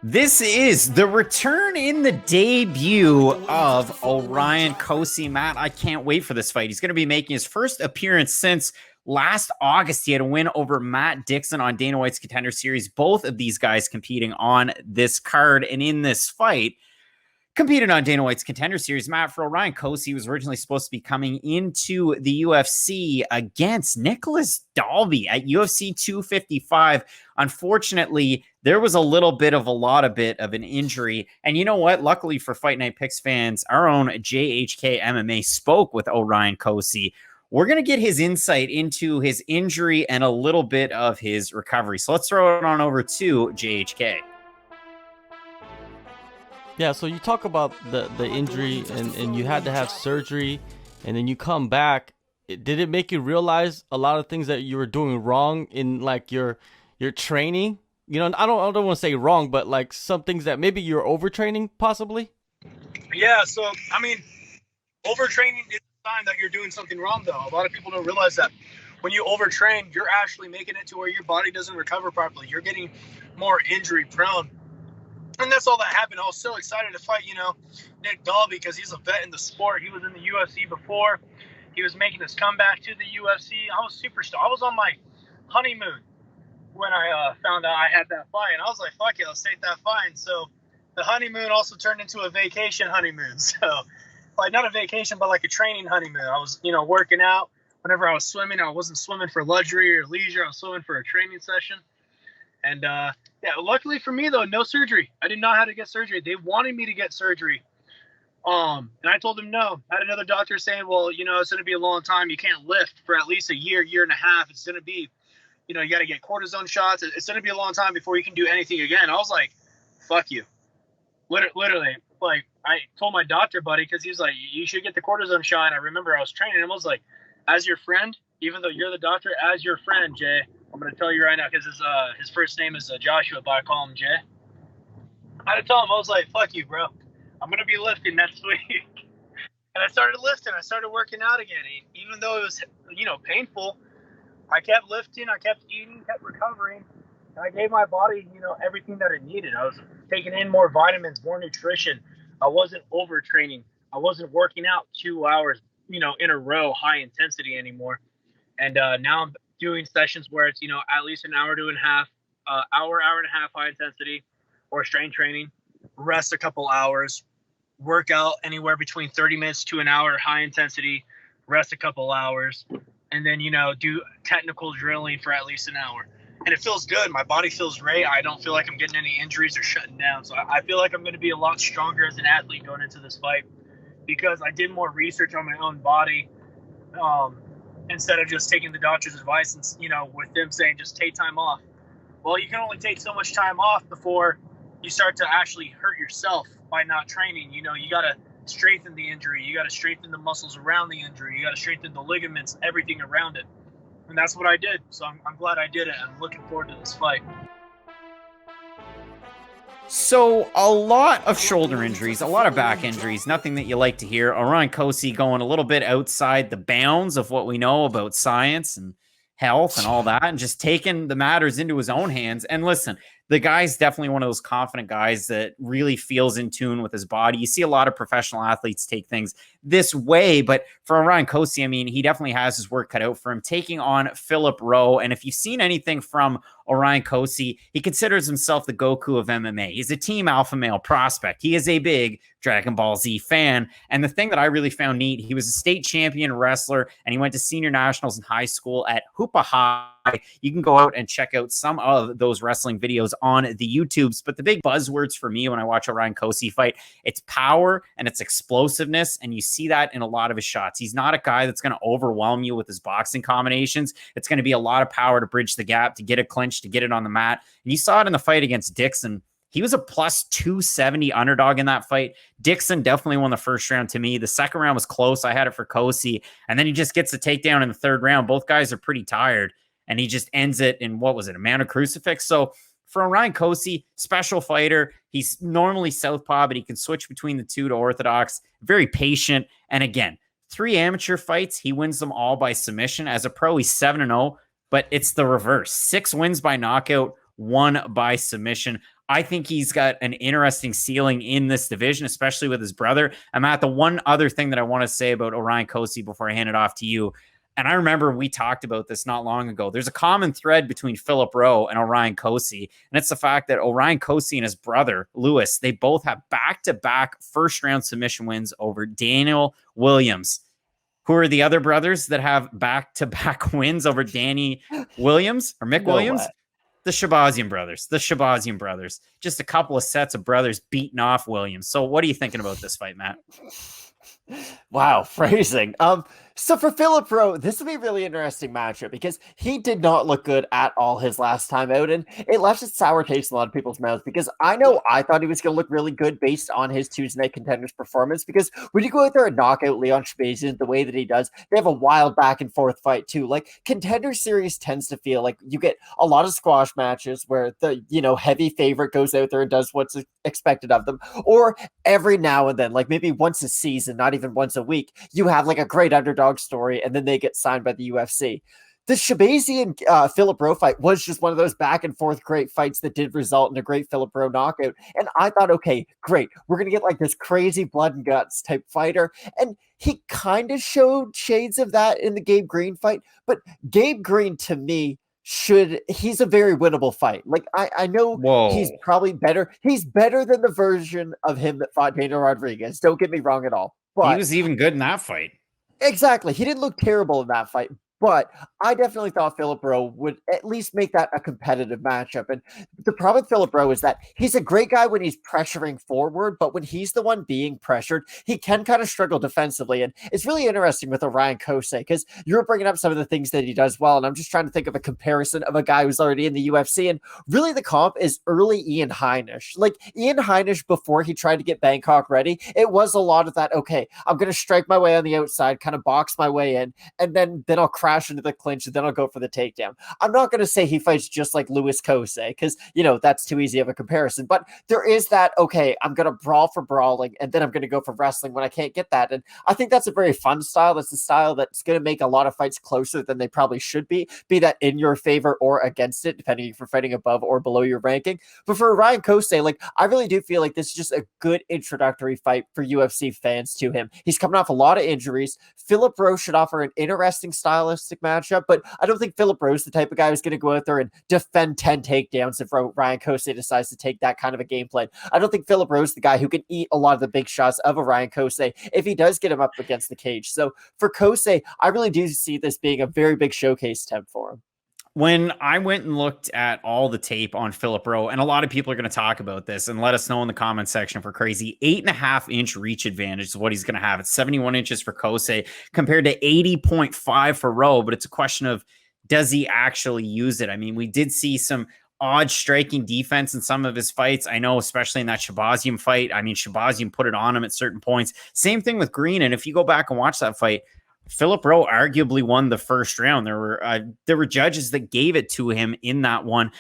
This is the return in the debut of Orion Cosce. Matt, I can't wait for this fight. He's going to be making his first appearance since last August. He had a win over Matt Dixon on Dana White's Contender Series. Both of these guys competing on this card. And in this fight, competed on Dana White's Contender Series. Matt, for Orion Cosce, he was originally supposed to be coming into the UFC against Niklas Dalby at UFC 255. Unfortunately, there was a lot of an injury. And you know what? Luckily for Fight Night Picks fans, our own JHK MMA spoke with Orion Cosce. We're going to get his insight into his injury and a little bit of his recovery. So let's throw it on over to JHK. Yeah, so you talk about the injury and you had to have surgery and then you come back. Did it make you realize a lot of things that you were doing wrong in like your training? You know, I don't want to say wrong, but like some things that maybe you're overtraining possibly? Yeah, so I mean, overtraining is a sign that you're doing something wrong though. A lot of people don't realize that. When you overtrain, you're actually making it to where your body doesn't recover properly. You're getting more injury prone. And that's all that happened. I was so excited to fight, Nick Dalby because he's a vet in the sport. He was in the UFC before. He was making his comeback to the UFC. I was super stoked. I was on my honeymoon when I found out I had that fight. And I was like, fuck it, let's take that fight. And so the honeymoon also turned into a vacation honeymoon. So, like, not a vacation, but like a training honeymoon. I was, working out. Whenever I was swimming, I wasn't swimming for luxury or leisure. I was swimming for a training session. And, yeah, luckily for me, though, no surgery. I did not have to get surgery. They wanted me to get surgery. And I told them no. I had another doctor saying, well, it's going to be a long time. You can't lift for at least a year and a half. It's going to be, you got to get cortisone shots. It's going to be a long time before you can do anything again. I was like, fuck you. Literally, like, I told my doctor buddy, because he was like, you should get the cortisone shot. And I remember I was training him. I was like, as your friend, even though you're the doctor, as your friend, Jay, I'm going to tell you right now because his first name is Joshua, but I call him Jay. I had to tell him, I was like, fuck you, bro. I'm going to be lifting next week. And I started lifting. I started working out again. Even though it was, painful, I kept lifting. I kept eating, kept recovering. And I gave my body, everything that it needed. I was taking in more vitamins, more nutrition. I wasn't overtraining. I wasn't working out 2 hours, in a row, high intensity anymore. And now I'm doing sessions where it's, at least an hour and a half high intensity or strength training, rest a couple hours, work out anywhere between 30 minutes to an hour high intensity, rest a couple hours, and then, do technical drilling for at least an hour. And it feels good. My body feels great. I don't feel like I'm getting any injuries or shutting down. So I feel like I'm going to be a lot stronger as an athlete going into this fight because I did more research on my own body. Instead of just taking the doctor's advice and, with them saying just take time off. Well, you can only take so much time off before you start to actually hurt yourself by not training. You got to strengthen the injury. You got to strengthen the muscles around the injury. You got to strengthen the ligaments, everything around it. And that's what I did. So I'm glad I did it. I'm looking forward to this fight. So a lot of shoulder injuries, a lot of back injuries, nothing that you like to hear. Orion Cosce going a little bit outside the bounds of what we know about science and health and all that, and just taking the matters into his own hands. And listen, the guy's definitely one of those confident guys that really feels in tune with his body. You see a lot of professional athletes take things this way, but for Orion Cosce, I mean, he definitely has his work cut out for him, taking on Philip Rowe. And if you've seen anything from Orion Cosce, he considers himself the Goku of MMA. He's a team alpha male prospect. He is a big Dragon Ball Z fan. And the thing that I really found neat, he was a state champion wrestler, and he went to senior nationals in high school at Hoopa High. You can go out and check out some of those wrestling videos on the YouTubes. But the big buzzwords for me when I watch Orion Cosce fight, it's power and it's explosiveness. And you see that in a lot of his shots. He's not a guy that's going to overwhelm you with his boxing combinations. It's going to be a lot of power to bridge the gap, to get a clinch, to get it on the mat. And you saw it in the fight against Dixon. He was a plus 270 underdog in that fight. Dixon definitely won the first round to me. The second round was close. I had it for Cosce. And then he just gets the takedown in the third round. Both guys are pretty tired. And he just ends it in, what was it, a man of crucifix? So for Orion Cosce, special fighter. He's normally southpaw, but he can switch between the two to orthodox. Very patient. And again, 3 amateur fights, he wins them all by submission. As a pro, he's 7-0, but it's the reverse. 6 wins by knockout, 1 by submission. I think he's got an interesting ceiling in this division, especially with his brother. Matt, the one other thing that I want to say about Orion Cosce before I hand it off to you, and I remember we talked about this not long ago. There's a common thread between Philip Rowe and Orion Cosce, and it's the fact that Orion Cosce and his brother, Lewis, they both have back-to-back first-round submission wins over Daniel Williams. Who are the other brothers that have back-to-back wins over Danny Williams or Mick Williams? Way. The Shabazian brothers. Just a couple of sets of brothers beating off Williams. So what are you thinking about this fight, Matt? Wow, phrasing. So for Philip Rowe, this will be a really interesting matchup because he did not look good at all his last time out, and it left a sour taste in a lot of people's mouths because I thought he was going to look really good based on his Tuesday Night Contenders performance, because when you go out there and knock out Leon Shabazian the way that he does, they have a wild back and forth fight too. Like, Contender Series tends to feel like you get a lot of squash matches where the, heavy favorite goes out there and does what's expected of them, or every now and then, like maybe once a season, not even once a week, you have like a great underdog story and then they get signed by the UFC. The Shabazian Philip Rowe fight was just one of those back and forth great fights that did result in a great Philip Rowe knockout. And I thought, okay, great. We're going to get like this crazy blood and guts type fighter. And he kind of showed shades of that in the Gabe Green fight. But Gabe Green, to me, he's a very winnable fight. Like, I know he's probably better. He's better than the version of him that fought Daniel Rodriguez. Don't get me wrong at all. But he was even good in that fight. Exactly. He didn't look terrible in that fight. But I definitely thought Philip Rowe would at least make that a competitive matchup. And the problem with Philip Rowe is that he's a great guy when he's pressuring forward, but when he's the one being pressured, he can kind of struggle defensively. And it's really interesting with Orion Cosce because you're bringing up some of the things that he does well. And I'm just trying to think of a comparison of a guy who's already in the UFC. And really the comp is early Ian Heinisch. Like, Ian Heinisch, before he tried to get Bangkok ready, it was a lot of that, okay, I'm going to strike my way on the outside, kind of box my way in, and then I'll crash into the clinch and then I'll go for the takedown. I'm not going to say he fights just like Louis Cosce because, that's too easy of a comparison, but there is that, okay, I'm going to brawl for brawling and then I'm going to go for wrestling when I can't get that. And I think that's a very fun style. That's the style that's going to make a lot of fights closer than they probably should be that in your favor or against it, depending if you're fighting above or below your ranking. But for Orion Cosce, like, I really do feel like this is just a good introductory fight for UFC fans to him. He's coming off a lot of injuries. Philip Rowe should offer an interesting stylistic matchup, but I don't think Philip Rowe's the type of guy who's going to go out there and defend 10 takedowns if Orion Cosce decides to take that kind of a game plan. I don't think Philip Rowe's the guy who can eat a lot of the big shots of Orion Cosce if he does get him up against the cage. So for Cosce, I really do see this being a very big showcase attempt for him. When I went and looked at all the tape on Philip Rowe, and a lot of people are going to talk about this and let us know in the comment section if we're crazy, 8.5-inch reach advantage is what he's going to have. It's 71 inches for Cosce compared to 80.5 for Rowe, but it's a question of, does he actually use it? I mean, we did see some odd striking defense in some of his fights. I know, especially in that Shabazian fight. I mean, Shabazian put it on him at certain points. Same thing with Green, and if you go back and watch that fight, Philip Rowe arguably won the first round. There were judges that gave it to him in that one.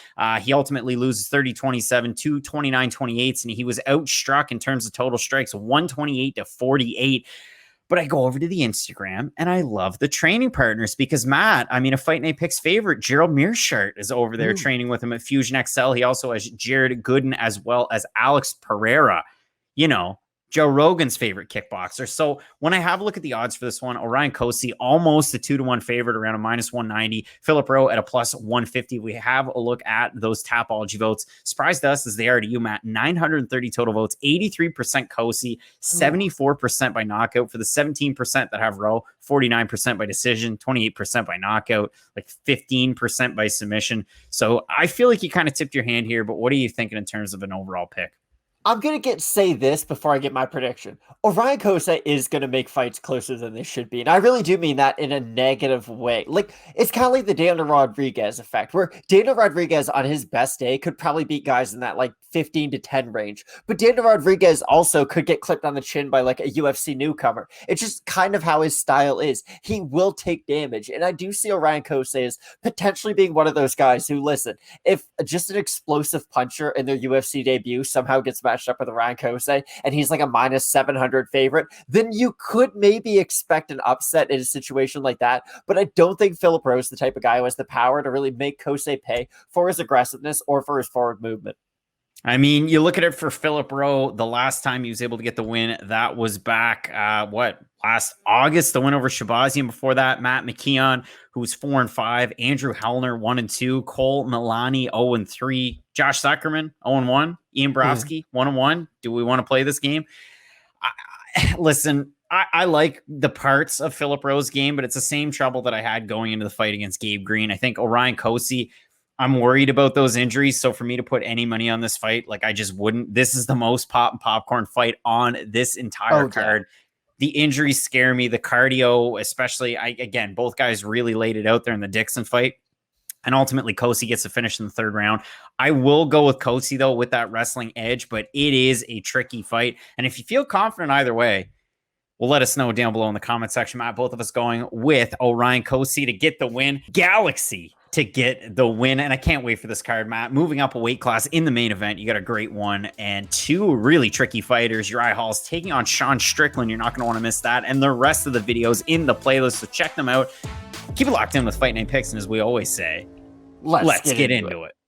He ultimately loses 30-27 to 29-28, and he was outstruck in terms of total strikes, 128-48. But I go over to the Instagram and I love the training partners because Matt, I mean, a Fight Night Picks favorite, Gerald Mearshart is over there training with him at Fusion XL. He also has Jared Gooden as well as Alex Pereira, Joe Rogan's favorite kickboxer. So when I have a look at the odds for this one, Orion Cosce almost a 2-1 favorite around a -190. Philip Rowe at a +150. We have a look at those Tapology votes. Surprised us as they are to you, Matt. 930 total votes, 83% Cosce, 74% by knockout for the 17% that have Rowe, 49% by decision, 28% by knockout, like 15% by submission. So I feel like you kind of tipped your hand here, but what are you thinking in terms of an overall pick? I'm going to say this before I get my prediction. Orion Cosce is going to make fights closer than they should be. And I really do mean that in a negative way. Like, it's kind of like the Daniel Rodriguez effect, where Daniel Rodriguez on his best day could probably beat guys in that like 15-10 range. But Daniel Rodriguez also could get clipped on the chin by like a UFC newcomer. It's just kind of how his style is. He will take damage. And I do see Orion Cosce as potentially being one of those guys who, listen, if just an explosive puncher in their UFC debut somehow gets matched up with Orion Cosce and he's like a -700 favorite, then you could maybe expect an upset in a situation like that. But I don't think Philip Rowe is the type of guy who has the power to really make Cosce pay for his aggressiveness or for his forward movement. I mean, you look at it for Philip Rowe, the last time he was able to get the win, that was back, last August, the win over Shabazian. Before that, Matt McKeon, who was 4-5, Andrew Hellner, 1-2, Cole Milani, 0-3, Josh Zuckerman, 0-1, Ian Brofsky, 1-1. Do we want to play this game? Listen, I like the parts of Philip Rowe's game, but it's the same trouble that I had going into the fight against Gabe Green. I think Orion Cosce, I'm worried about those injuries. So for me to put any money on this fight, like I just wouldn't. This is the most pop and popcorn fight on this entire card. The injuries scare me. The cardio, especially, again, both guys really laid it out there in the Dixon fight. And ultimately, Cosce gets to finish in the third round. I will go with Cosce, though, with that wrestling edge, but it is a tricky fight. And if you feel confident either way, well, let us know down below in the comment section. Matt, both of us going with Orion Cosce to get the win. Galaxy to get the win. And I can't wait for this card, Matt. Moving up a weight class in the main event, you got a great one and two really tricky fighters. Uriah Hall's taking on Sean Strickland. You're not going to want to miss that. And the rest of the videos in the playlist, so check them out. Keep it locked in with Fight Night Picks. And as we always say, let's get into it.